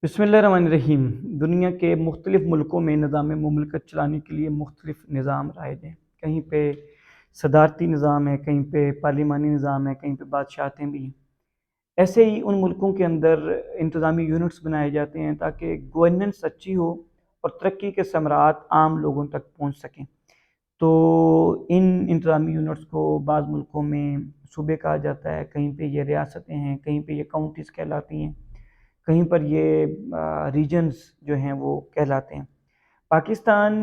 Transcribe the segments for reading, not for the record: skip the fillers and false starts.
بسم اللہ الرحمن الرحیم۔ دنیا کے مختلف ملکوں میں نظام مملکت چلانے کے لیے مختلف نظام رائج ہیں۔ کہیں پہ صدارتی نظام ہے، کہیں پہ پارلیمانی نظام ہے، کہیں پہ بادشاہتیں بھی ہیں۔ ایسے ہی ان ملکوں کے اندر انتظامی یونٹس بنائے جاتے ہیں تاکہ گورننس اچھی ہو اور ترقی کے ثمرات عام لوگوں تک پہنچ سکیں۔ تو ان انتظامی یونٹس کو بعض ملکوں میں صوبے کہا جاتا ہے، کہیں پہ یہ ریاستیں ہیں، کہیں پہ یہ کاؤنٹیز کہلاتی ہیں، کہیں پر یہ ریجنز جو ہیں وہ کہلاتے ہیں۔ پاکستان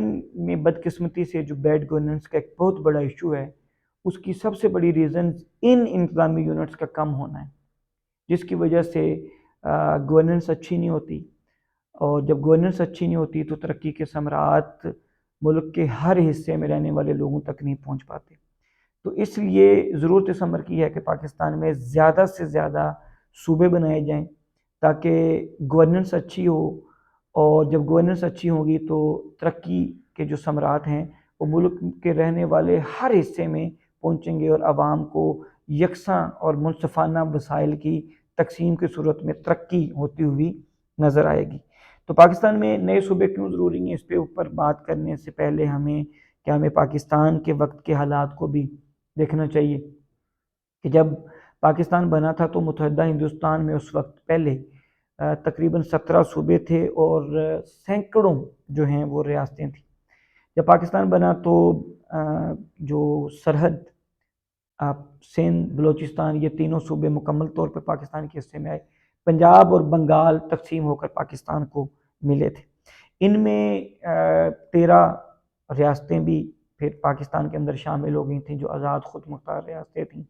میں بدقسمتی سے جو بیڈ گورننس کا ایک بہت بڑا ایشو ہے، اس کی سب سے بڑی ریزنز ان انتظامی یونٹس کا کم ہونا ہے، جس کی وجہ سے گورننس اچھی نہیں ہوتی، اور جب گورننس اچھی نہیں ہوتی تو ترقی کے ثمرات ملک کے ہر حصے میں رہنے والے لوگوں تک نہیں پہنچ پاتے۔ تو اس لیے ضرورت اس امر کی ہے کہ پاکستان میں زیادہ سے زیادہ صوبے بنائے جائیں تاکہ گورننس اچھی ہو، اور جب گورننس اچھی ہوگی تو ترقی کے جو ثمرات ہیں وہ ملک کے رہنے والے ہر حصے میں پہنچیں گے، اور عوام کو یکساں اور منصفانہ وسائل کی تقسیم کی صورت میں ترقی ہوتی ہوئی نظر آئے گی۔ تو پاکستان میں نئے صوبے کیوں ضروری ہیں، اس پہ اوپر بات کرنے سے پہلے ہمیں پاکستان کے وقت کے حالات کو بھی دیکھنا چاہیے کہ جب پاکستان بنا تھا تو متحدہ ہندوستان میں اس وقت پہلے تقریباً 17 صوبے تھے اور سینکڑوں جو ہیں وہ ریاستیں تھیں۔ جب پاکستان بنا تو جو سرحد سندھ، بلوچستان، یہ تینوں صوبے مکمل طور پر پاکستان کے حصے میں آئے۔ پنجاب اور بنگال تقسیم ہو کر پاکستان کو ملے تھے۔ ان میں 13 ریاستیں بھی پھر پاکستان کے اندر شامل ہو گئی تھیں جو آزاد خود مختار ریاستیں تھیں۔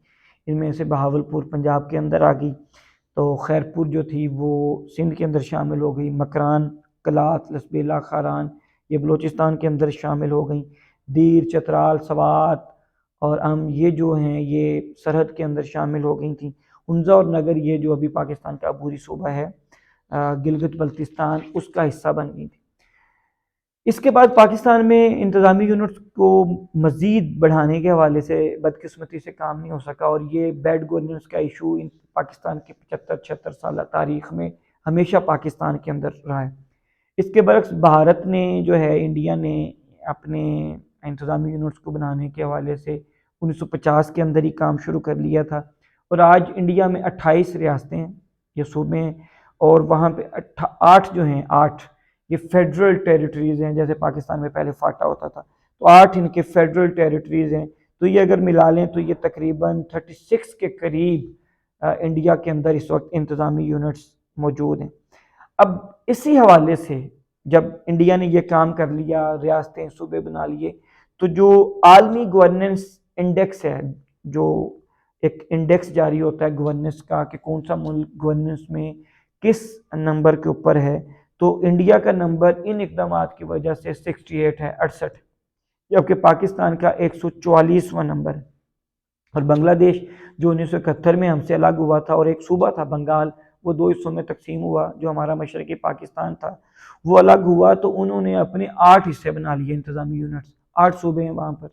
ان میں سے بہاولپور پنجاب کے اندر آ گئی، تو خیرپور جو تھی وہ سندھ کے اندر شامل ہو گئی، مکران، کلات، لسبیلا، خاران یہ بلوچستان کے اندر شامل ہو گئیں، دیر، چترال، سوات اور یہ جو ہیں یہ سرحد کے اندر شامل ہو گئی تھیں۔ ہنزا اور نگر یہ جو ابھی پاکستان کا عبوری صوبہ ہے گلگت بلتستان، اس کا حصہ بن گئی تھی۔ اس کے بعد پاکستان میں انتظامی یونٹس کو مزید بڑھانے کے حوالے سے بدقسمتی سے کام نہیں ہو سکا، اور یہ بیڈ گورننس کا ایشو پاکستان کی 75-76 سالہ تاریخ میں ہمیشہ پاکستان کے اندر رہا ہے۔ اس کے برعکس بھارت نے جو ہے، انڈیا نے اپنے انتظامی یونٹس کو بنانے کے حوالے سے 1950 کے اندر ہی کام شروع کر لیا تھا، اور آج انڈیا میں 28 ریاستیں ہیں، یہ صوبے ہیں، اور وہاں پہ 8 جو ہیں 8 یہ فیڈرل ٹیریٹریز ہیں، جیسے پاکستان میں پہلے فاٹا ہوتا تھا، تو 8 ان کے فیڈرل ٹیریٹریز ہیں۔ تو یہ اگر ملا لیں تو یہ تقریباً 36 کے قریب انڈیا کے اندر اس وقت انتظامی یونٹس موجود ہیں۔ اب اسی حوالے سے جب انڈیا نے یہ کام کر لیا، ریاستیں صوبے بنا لیے، تو جو عالمی گورننس انڈیکس ہے، جو ایک انڈیکس جاری ہوتا ہے گورننس کا کہ کون سا ملک گورننس میں کس نمبر کے اوپر ہے، تو انڈیا کا نمبر ان اقدامات کی وجہ سے 68 ہے، 68، جبکہ پاکستان کا 144واں نمبر ہے۔ اور بنگلہ دیش جو 1971 میں ہم سے الگ ہوا تھا، اور ایک صوبہ تھا بنگال، وہ 2 حصوں میں تقسیم ہوا، جو ہمارا مشرقی پاکستان تھا وہ الگ ہوا، تو انہوں نے اپنے 8 حصے بنا لیے انتظامی یونٹس، 8 صوبے ہیں وہاں پر۔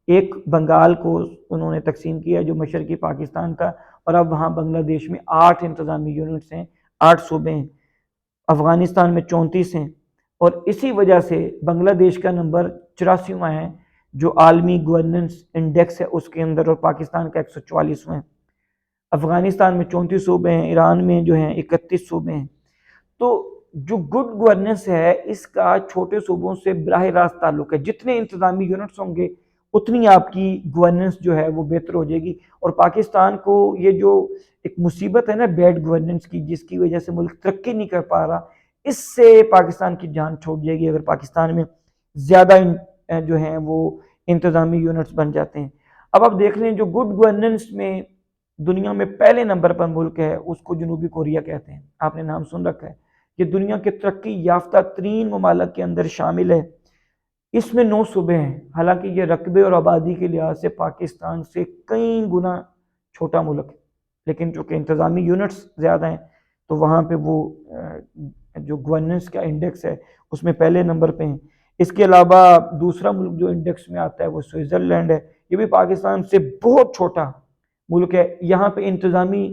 ایک بنگال کو انہوں نے تقسیم کیا جو مشرقی پاکستان تھا، اور اب وہاں بنگلہ دیش میں 8 انتظامی یونٹس ہیں، 8 صوبے ہیں۔ افغانستان میں 34 ہیں، اور اسی وجہ سے بنگلہ دیش کا نمبر 84واں ہے جو عالمی گورننس انڈیکس ہے اس کے اندر، اور پاکستان کا 144واں ہے۔ افغانستان میں 34 صوبے ہیں، ایران میں جو ہیں 31 صوبے ہیں۔ تو جو گڈ گورننس ہے اس کا چھوٹے صوبوں سے براہ راست تعلق ہے، جتنے انتظامی یونٹس ہوں گے اتنی آپ کی گورننس جو ہے وہ بہتر ہو جائے گی۔ اور پاکستان کو یہ جو ایک مصیبت ہے نا بیڈ گورننس کی، جس کی وجہ سے ملک ترقی نہیں کر پا رہا، اس سے پاکستان کی جان چھوٹ جائے گی اگر پاکستان میں زیادہ جو ہیں وہ انتظامی یونٹس بن جاتے ہیں۔ اب آپ دیکھ لیں جو گڈ گورننس میں دنیا میں پہلے نمبر پر ملک ہے اس کو جنوبی کوریا کہتے ہیں، آپ نے نام سن رکھا ہے۔ یہ دنیا کے ترقی یافتہ ترین ممالک کے اندر شامل ہے۔ اس میں 9 صوبے ہیں، حالانکہ یہ رقبے اور آبادی کے لحاظ سے پاکستان سے کئی گنا چھوٹا ملک ہے، لیکن چونکہ انتظامی یونٹس زیادہ ہیں تو وہاں پہ وہ جو گورننس کا انڈیکس ہے اس میں پہلے نمبر پہ ہیں۔ اس کے علاوہ دوسرا ملک جو انڈیکس میں آتا ہے وہ سوئٹزرلینڈ ہے، یہ بھی پاکستان سے بہت چھوٹا ملک ہے۔ یہاں پہ انتظامی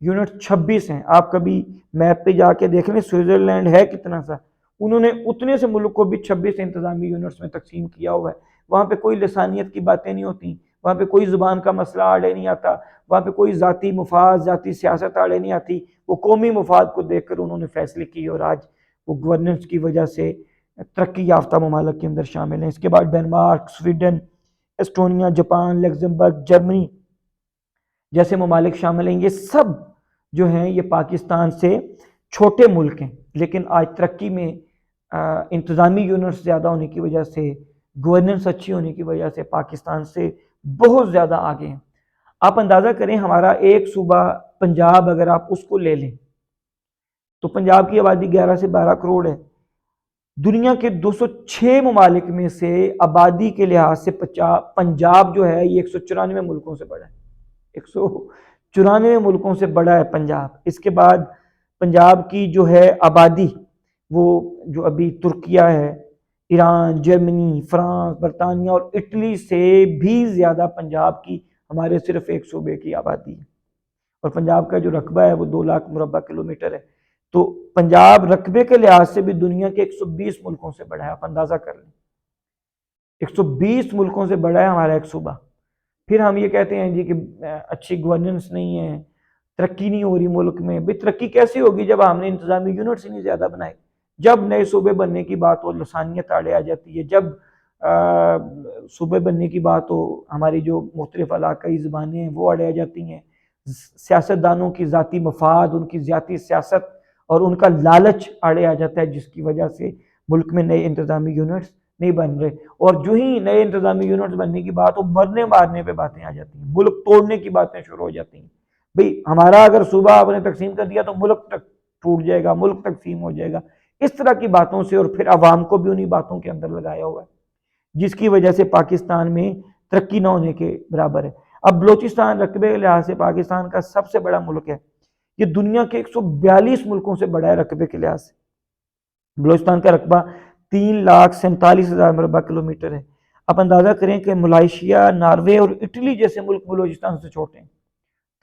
یونٹ 26 ہیں. آپ کبھی میپ پہ جا کے دیکھ لیں سوئٹزرلینڈ ہے کتنا سا, انہوں نے اتنے سے ملک کو بھی 26 انتظامی یونٹس میں تقسیم کیا ہوا ہے. وہاں پہ کوئی لسانیت کی باتیں نہیں ہوتی, وہاں پہ کوئی زبان کا مسئلہ آڑے نہیں آتا, وہاں پہ کوئی ذاتی مفاد ذاتی سیاست آڑے نہیں آتی. وہ قومی مفاد کو دیکھ کر انہوں نے فیصلے کیے اور آج وہ گورننس کی وجہ سے ترقی یافتہ ممالک کے اندر شامل ہیں. اس کے بعد Denmark, Sweden, Estonia, Japan, Luxembourg, Germany جیسے ممالک شامل ہیں. یہ سب جو ہیں یہ پاکستان سے چھوٹے ملک ہیں, لیکن آج ترقی میں انتظامی یونٹس زیادہ ہونے کی وجہ سے, گورننس اچھی ہونے کی وجہ سے پاکستان سے بہت زیادہ آگے ہیں. آپ اندازہ کریں ہمارا ایک صوبہ پنجاب اگر آپ اس کو لے لیں تو پنجاب کی آبادی 11 سے 12 کروڑ ہے. دنیا کے 206 ممالک میں سے آبادی کے لحاظ سے پنجاب جو ہے یہ 194 ملکوں سے بڑا ہے. 194 ملکوں سے بڑا ہے پنجاب. اس کے بعد پنجاب کی جو ہے آبادی وہ جو ابھی ترکیہ ہے, ایران, جرمنی, فرانس, برطانیہ اور اٹلی سے بھی زیادہ پنجاب کی ہمارے صرف ایک صوبے کی آبادی ہے. اور پنجاب کا جو رقبہ ہے وہ 2 لاکھ مربع کلومیٹر ہے. تو پنجاب رقبے کے لحاظ سے بھی دنیا کے 120 ملکوں سے بڑا ہے. آپ اندازہ کر لیں 120 ملکوں سے بڑا ہے ہمارا ایک صوبہ. پھر ہم یہ کہتے ہیں جی کہ اچھی گورننس نہیں ہے, ترقی نہیں ہو رہی ملک میں. بھئی ترقی کیسی ہوگی جب ہم نے انتظامی یونٹس ہی نہیں زیادہ بنائے. جب نئے صوبے بننے کی بات ہو لسانیت آڑے آ جاتی ہے, جب صوبے بننے کی بات ہو ہماری جو مختلف علاقائی زبانیں ہیں وہ آڑے آ جاتی ہیں. سیاستدانوں کی ذاتی مفاد, ان کی ذاتی سیاست اور ان کا لالچ آڑے آ جاتا ہے, جس کی وجہ سے ملک میں نئے انتظامی یونٹس نہیں بن رہے. اور جو ہی نئے انتظامی یونٹس بننے کی بات ہو مرنے مارنے پہ باتیں آ جاتی ہیں, ملک توڑنے کی باتیں شروع ہو جاتی ہیں. بھئی ہمارا اگر صوبہ آپ نے تقسیم کر دیا تو ملک تک ٹوٹ جائے گا, ملک تقسیم ہو جائے گا. اس طرح کی باتوں سے, اور پھر عوام کو بھی انہی باتوں کے اندر لگایا ہوا ہے, جس کی وجہ سے پاکستان میں ترقی نہ ہونے کے برابر ہے. اب بلوچستان رقبے کے لحاظ سے پاکستان کا سب سے بڑا ملک ہے. یہ دنیا کے 142 ملکوں سے بڑا ہے رقبے کے لحاظ سے. بلوچستان کا رقبہ 3,47,000 مربع کلومیٹر ہے. آپ اندازہ کریں کہ ملائیشیا, ناروے اور اٹلی جیسے ملک بلوچستان سے چھوٹے ہیں.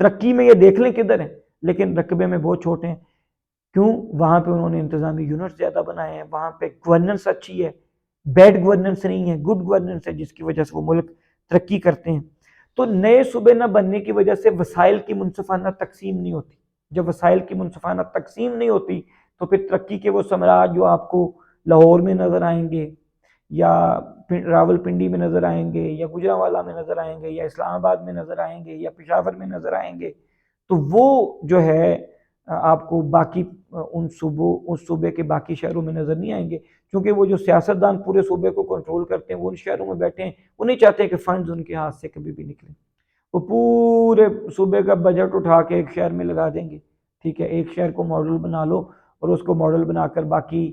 ترقی میں یہ دیکھ لیں کدھر ہیں, لیکن رقبے میں بہت چھوٹے ہیں. کیوں؟ وہاں پہ انہوں نے انتظامی یونٹ زیادہ بنائے ہیں, وہاں پہ گورننس اچھی ہے, بیڈ گورننس نہیں ہے, گڈ گورننس ہے, جس کی وجہ سے وہ ملک ترقی کرتے ہیں. تو نئے صوبے نہ بننے کی وجہ سے وسائل کی منصفانہ تقسیم نہیں ہوتی. جب وسائل کی منصفانہ تقسیم نہیں ہوتی تو پھر ترقی کے وہ ثمرات جو آپ کو لاہور میں نظر آئیں گے, یا راول پنڈی میں نظر آئیں گے, یا گوجرانوالا میں نظر آئیں گے, یا اسلام آباد میں نظر آئیں گے, یا پشاور میں نظر آئیں گے, تو وہ جو ہے آپ کو باقی اس صوبے کے باقی شہروں میں نظر نہیں آئیں گے. کیونکہ وہ جو سیاستدان پورے صوبے کو کنٹرول کرتے ہیں وہ ان شہروں میں بیٹھے ہیں, وہ نہیں چاہتے کہ فنڈز ان کے ہاتھ سے کبھی بھی نکلیں. وہ پورے صوبے کا بجٹ اٹھا کے ایک شہر میں لگا دیں گے. ٹھیک ہے, ایک شہر کو ماڈل بنا لو اور اس کو ماڈل بنا کر باقی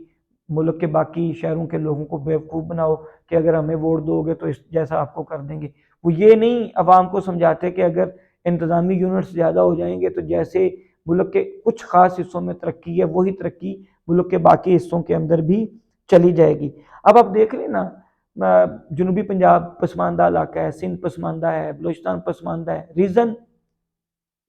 ملک کے باقی شہروں کے لوگوں کو بیوقوف بناؤ کہ اگر ہمیں ووٹ دو گے تو اس جیسا آپ کو کر دیں گے. وہ یہ نہیں عوام کو سمجھاتے کہ اگر انتظامی یونٹس زیادہ ہو جائیں گے تو جیسے ملک کے کچھ خاص حصوں میں ترقی ہے وہی ترقی ملک کے باقی حصوں کے اندر بھی چلی جائے گی. اب آپ دیکھ لیں نا, جنوبی پنجاب پسماندہ علاقہ ہے, سندھ پسماندہ ہے, بلوچستان پسماندہ ہے. ریزن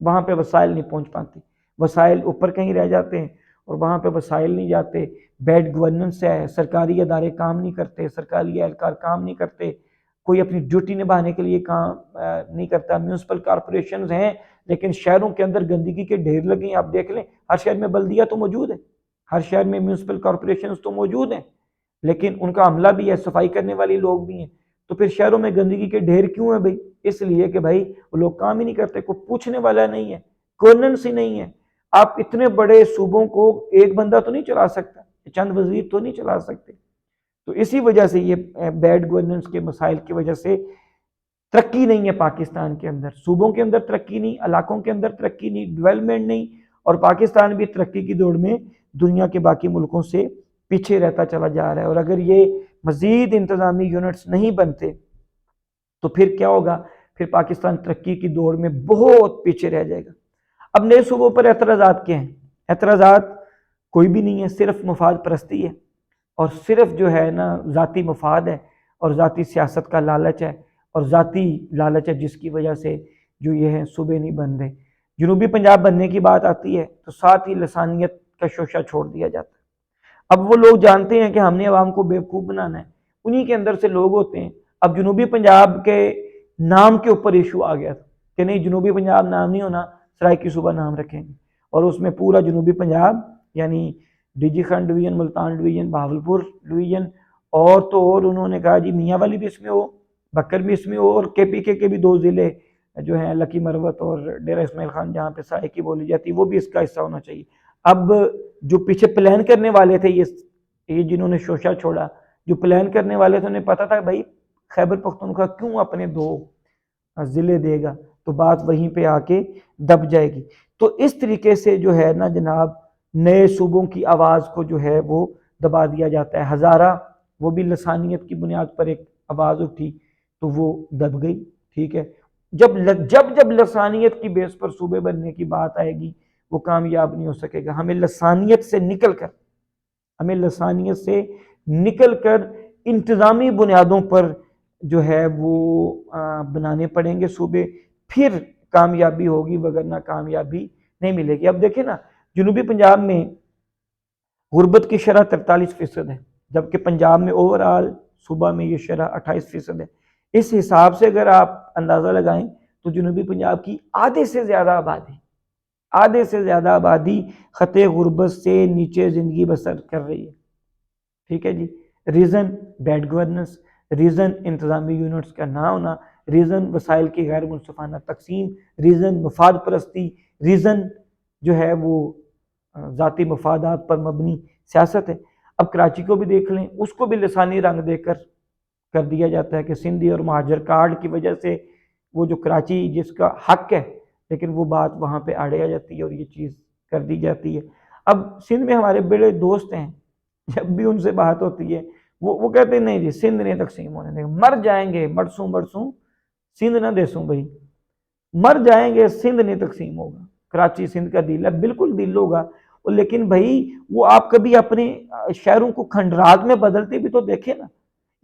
وہاں پہ وسائل نہیں پہنچ پاتی, وسائل اوپر کہیں رہ جاتے ہیں اور وہاں پہ وسائل نہیں جاتے. بیڈ گورننس ہے, سرکاری ادارے کام نہیں کرتے, سرکاری اہلکار کام نہیں کرتے, کوئی اپنی ڈیوٹی نبھانے کے لیے کام نہیں کرتا. میونسپل کارپوریشنز ہیں لیکن شہروں کے اندر گندگی کے ڈھیر لگے ہیں. آپ دیکھ لیں ہر شہر میں بلدیہ تو موجود ہے, ہر شہر میں میونسپل کارپوریشنز تو موجود ہیں, لیکن ان کا عملہ بھی ہے, صفائی کرنے والے لوگ بھی ہیں. تو پھر شہروں میں گندگی کے ڈھیر کیوں ہیں بھائی؟ اس لیے کہ بھائی وہ لوگ کام ہی نہیں کرتے, کوئی پوچھنے والا نہیں ہے, گورننس ہی نہیں ہے. آپ اتنے بڑے صوبوں کو ایک بندہ تو نہیں چلا سکتا, چند وزیر تو نہیں چلا سکتے. تو اسی وجہ سے یہ بیڈ گورننس کے مسائل کی وجہ سے ترقی نہیں ہے پاکستان کے اندر. صوبوں کے اندر ترقی نہیں, علاقوں کے اندر ترقی نہیں, ڈیولپمنٹ نہیں, اور پاکستان بھی ترقی کی دوڑ میں دنیا کے باقی ملکوں سے پیچھے رہتا چلا جا رہا ہے. اور اگر یہ مزید انتظامی یونٹس نہیں بنتے تو پھر کیا ہوگا؟ پھر پاکستان ترقی کی دوڑ میں بہت پیچھے رہ جائے گا. اب نئے صوبوں پر اعتراضات کیا ہیں؟ اعتراضات کوئی بھی نہیں ہے, صرف مفاد پرستی ہے اور صرف جو ہے نا ذاتی مفاد ہے اور ذاتی سیاست کا لالچ ہے اور ذاتی لالچ ہے, جس کی وجہ سے جو یہ ہے صوبے نہیں بن رہے. جنوبی پنجاب بننے کی بات آتی ہے تو ساتھ ہی لسانیت کا شوشہ چھوڑ دیا جاتا ہے۔ اب وہ لوگ جانتے ہیں کہ ہم نے عوام کو بیوقوف بنانا ہے، انہی کے اندر سے لوگ ہوتے ہیں۔ اب جنوبی پنجاب کے نام کے اوپر ایشو آ گیا تھا کہ نہیں جنوبی پنجاب نام نہیں ہونا، سرائیکی صوبہ نام رکھیں گے، اور اس میں پورا جنوبی پنجاب یعنی Digi Khan division, Multan division, Bahawalpur division, اور تو اور انہوں نے کہا جی میاں والی بھی اس میں ہو، بکر بھی اس میں ہو، اور کے پی کے بھی 2 ضلع جو ہیں لکی مروت اور ڈیرہ اسماعیل خان جہاں پہ سرائیکی بولی جاتی وہ بھی اس کا حصہ ہونا چاہیے۔ اب جو پیچھے پلان کرنے والے تھے یہ جنہوں نے شوشہ چھوڑا، جو پلان کرنے والے تھے انہیں پتا تھا بھائی خیبر پختونخوا کیوں اپنے 2 ضلع دے گا، تو بات وہیں پہ آ کے دب جائے گی۔ تو اس طریقے سے جو ہے نا جناب نئے صوبوں کی آواز کو جو ہے وہ دبا دیا جاتا ہے۔ ہزارہ وہ بھی لسانیت کی بنیاد پر ایک آواز اٹھی تو وہ دب گئی، ٹھیک ہے۔ جب لسانیت کی بیس پر صوبے بننے کی بات آئے گی وہ کامیاب نہیں ہو سکے گا۔ ہمیں لسانیت سے نکل کر انتظامی بنیادوں پر جو ہے وہ بنانے پڑیں گے صوبے، پھر کامیابی ہوگی، وگرنہ کامیابی نہیں ملے گی۔ اب دیکھیں نا جنوبی پنجاب میں غربت کی شرح 43% ہے، جبکہ پنجاب میں اوورآل صوبہ میں یہ شرح 28% ہے۔ اس حساب سے اگر آپ اندازہ لگائیں تو جنوبی پنجاب کی آدھے سے زیادہ آبادی خطے غربت سے نیچے زندگی بسر کر رہی ہے، ٹھیک ہے جی۔ ریزن بیڈ گورننس، ریزن انتظامی یونٹس کا نہ ہونا، ریزن وسائل کی غیر منصفانہ تقسیم، ریزن مفاد پرستی، ریزن جو ہے وہ ذاتی مفادات پر مبنی سیاست ہے۔ اب کراچی کو بھی دیکھ لیں، اس کو بھی لسانی رنگ دے کر دیا جاتا ہے کہ سندھی اور مہاجر کارڈ کی وجہ سے وہ جو کراچی جس کا حق ہے لیکن وہ بات وہاں پہ آڑے آ جاتی ہے اور یہ چیز کر دی جاتی ہے۔ اب سندھ میں ہمارے بڑے دوست ہیں، جب بھی ان سے بات ہوتی ہے وہ کہتے ہیں نہیں جی سندھ نہیں تقسیم ہونے دیں، مر جائیں گے مرسوں سندھ نہ دیسوں بھائی، مر جائیں گے سندھ نہیں تقسیم ہوگا۔ کراچی سندھ کا دل ہے، بالکل دل ہوگا، لیکن بھائی وہ آپ کبھی اپنے شہروں کو کھنڈرات میں بدلتے بھی تو دیکھیں نا،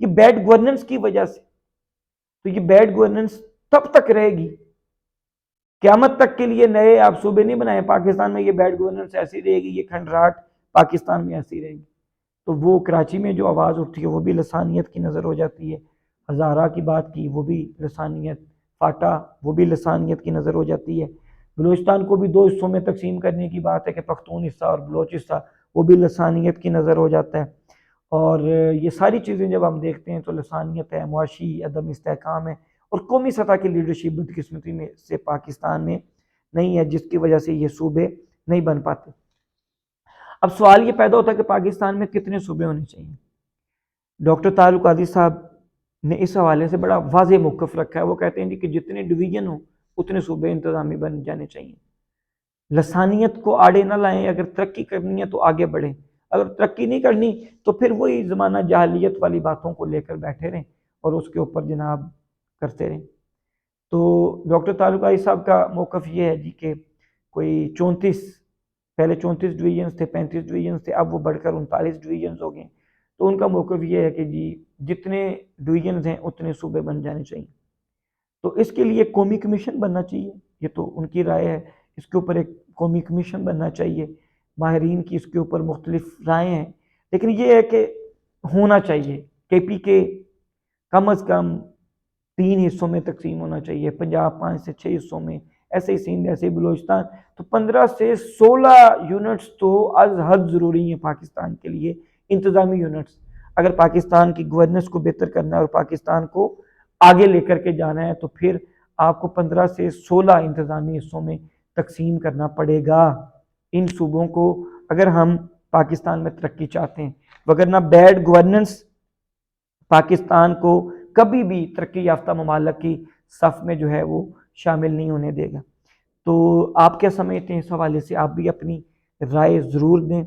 یہ بیڈ گورننس کی وجہ سے۔ تو یہ بیڈ گورننس تب تک رہے گی، قیامت تک کے لیے نئے آپ صوبے نہیں بنائے پاکستان میں، یہ بیڈ گورننس ایسی رہے گی، یہ کھنڈرات پاکستان میں ایسی رہے گی۔ تو وہ کراچی میں جو آواز اٹھتی ہے وہ بھی لسانیت کی نظر ہو جاتی ہے، ہزارہ کی بات کی وہ بھی لسانیت، فاٹا وہ بھی لسانیت کی نظر ہو جاتی ہے۔ بلوچستان کو بھی 2 حصوں میں تقسیم کرنے کی بات ہے کہ پختون حصہ اور بلوچ حصہ، وہ بھی لسانیت کی نظر ہو جاتا ہے۔ اور یہ ساری چیزیں جب ہم دیکھتے ہیں تو لسانیت ہے، معاشی عدم استحکام ہے، اور قومی سطح کی لیڈرشپ بدقسمتی میں سے پاکستان میں نہیں ہے، جس کی وجہ سے یہ صوبے نہیں بن پاتے۔ اب سوال یہ پیدا ہوتا ہے کہ پاکستان میں کتنے صوبے ہونے چاہیے؟ ڈاکٹر طاہر القادری صاحب نے اس حوالے سے بڑا واضح موقف رکھا ہے، وہ کہتے ہیں کہ جتنے ڈویژن ہوں اتنے صوبے انتظامی بن جانے چاہیے۔ لسانیت کو آڑے نہ لائیں، اگر ترقی کرنی ہے تو آگے بڑھیں، اگر ترقی نہیں کرنی تو پھر وہی زمانہ جاہلیت والی باتوں کو لے کر بیٹھے رہیں اور اس کے اوپر جناب کرتے رہیں۔ تو ڈاکٹر طاہر القادری صاحب کا موقف یہ ہے جی کہ کوئی 34 ڈویژنز تھے، 35 ڈویژنز تھے، اب وہ بڑھ کر 39 ڈویژنز ہو گئے۔ تو ان کا موقف یہ ہے کہ جی جتنے ڈویژنز ہیں اتنے صوبے بن جانے چاہیے۔ تو اس کے لیے قومی کمیشن بننا چاہیے، یہ تو ان کی رائے ہے، اس کے اوپر ایک قومی کمیشن بننا چاہیے، ماہرین کی اس کے اوپر مختلف رائے ہیں، لیکن یہ ہے کہ ہونا چاہیے۔ کے پی کے کم از کم 3 حصوں میں تقسیم ہونا چاہیے، پنجاب 5 سے 6 حصوں میں، ایسے ہی سندھ، ایسے ہی بلوچستان۔ تو 15 سے 16 یونٹس تو از حد ضروری ہیں پاکستان کے لیے، انتظامی یونٹس، اگر پاکستان کی گورننس کو بہتر کرنا ہے اور پاکستان کو آگے لے کر کے جانا ہے تو پھر آپ کو 15 سے 16 انتظامی حصوں میں تقسیم کرنا پڑے گا ان صوبوں کو، اگر ہم پاکستان میں ترقی چاہتے ہیں، وگرنہ بیڈ گورننس پاکستان کو کبھی بھی ترقی یافتہ ممالک کی صف میں جو ہے وہ شامل نہیں ہونے دے گا۔ تو آپ کیا سمجھتے ہیں اس حوالے سے؟ آپ بھی اپنی رائے ضرور دیں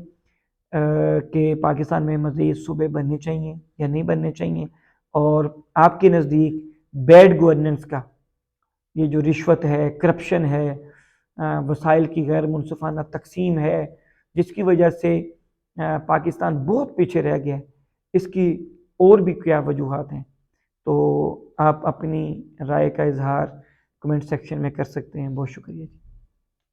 کہ پاکستان میں مزید صوبے بننے چاہیے یا نہیں بننے چاہیے، اور آپ کے نزدیک بیڈ گورننس کا یہ جو رشوت ہے، کرپشن ہے، وسائل کی غیر منصفانہ تقسیم ہے، جس کی وجہ سے پاکستان بہت پیچھے رہ گیا ہے، اس کی اور بھی کیا وجوہات ہیں؟ تو آپ اپنی رائے کا اظہار کمنٹ سیکشن میں کر سکتے ہیں۔ بہت شکریہ۔